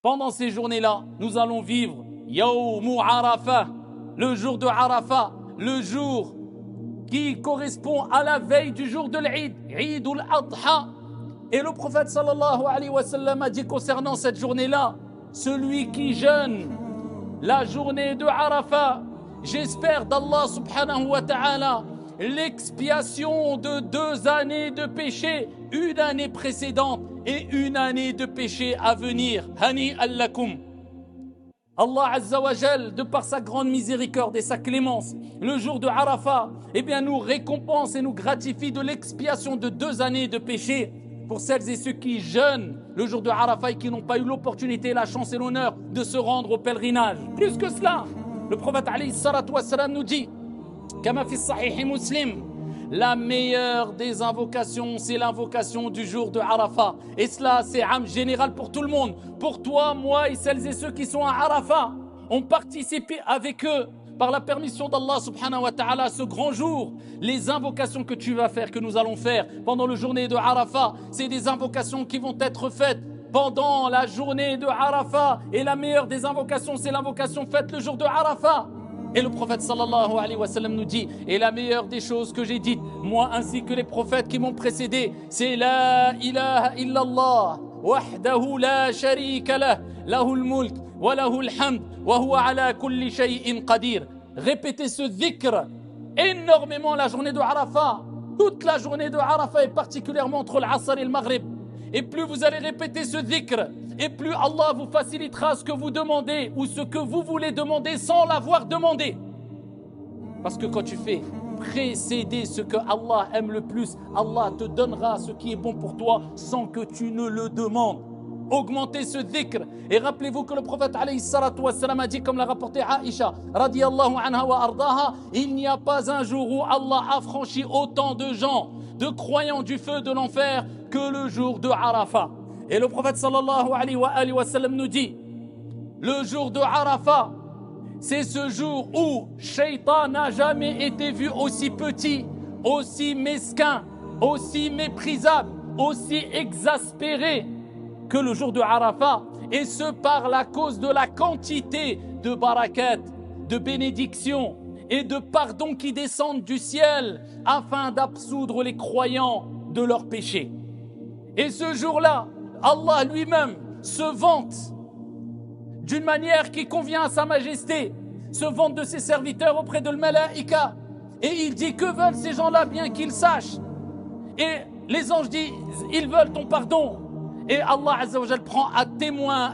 Pendant ces journées-là, nous allons vivre Yawmu Arafah, le jour de Arafah, le jour qui correspond à la veille du jour de l'Eid, Eid al-Adha. Et le prophète sallallahu alayhi wa sallam a dit concernant cette journée-là, celui qui jeûne la journée de Arafah, j'espère d'Allah subhanahu wa ta'ala l'expiation de 2 années de péché, une année précédente et une année de péché à venir. Hani allakum. Allah Azza wa Jal, de par sa grande miséricorde et sa clémence, le jour de Arafah, eh bien, nous récompense et nous gratifie de l'expiation de 2 années de péché pour celles et ceux qui jeûnent le jour de Arafah et qui n'ont pas eu l'opportunité, la chance et l'honneur de se rendre au pèlerinage. Plus que cela, le prophète alayhi salatu wassalam nous dit, Kama fi sahih Muslim, la meilleure des invocations, c'est l'invocation du jour de Arafah. Et cela, c'est âme général pour tout le monde. Pour toi, moi et celles et ceux qui sont à Arafah, ont participé avec eux, par la permission d'Allah subhanahu wa ta'ala, ce grand jour. Les invocations que tu vas faire, que nous allons faire pendant la journée de Arafah, c'est des invocations qui vont être faites pendant la journée de Arafah. Et la meilleure des invocations, c'est l'invocation faite le jour de Arafah. Et le prophète sallallahu alayhi wa sallam nous dit, et la meilleure des choses que j'ai dites, moi ainsi que les prophètes qui m'ont précédé, c'est la ilaha illallah, wahdahu la sharika lah, lahul mulk, wa lahul hamd, wa huwa ala kulli shay'in qadir. Répétez ce dhikr énormément la journée de Arafah. Toute la journée de Arafah, et particulièrement entre l'Asr et le Maghrib. Et plus vous allez répéter ce dhikr, et plus Allah vous facilitera ce que vous demandez ou ce que vous voulez demander sans l'avoir demandé. Parce que quand tu fais précéder ce que Allah aime le plus, Allah te donnera ce qui est bon pour toi sans que tu ne le demandes. Augmentez ce dhikr. Et rappelez-vous que le prophète alayhi salatu wassalam a dit, comme l'a rapporté Aïcha radiyallahu anha wa ardaha, il n'y a pas un jour où Allah a franchi autant de gens, de croyants du feu de l'enfer que le jour de Arafah. Et le prophète sallallahu alayhi wa sallam nous dit, le jour de Arafah, c'est ce jour où Shaitan n'a jamais été vu aussi petit, aussi mesquin, aussi méprisable, aussi exaspéré que le jour de Arafah, et ce par la cause de la quantité de barakat, de bénédictions et de pardons qui descendent du ciel afin d'absoudre les croyants de leurs péchés. Et ce jour-là, Allah lui-même se vante d'une manière qui convient à sa majesté, se vante de ses serviteurs auprès de l'Malaïka, et il dit, que veulent ces gens-là, bien qu'ils sachent. Et les anges disent, ils veulent ton pardon. Et Allah Azza wa Jal prend à témoin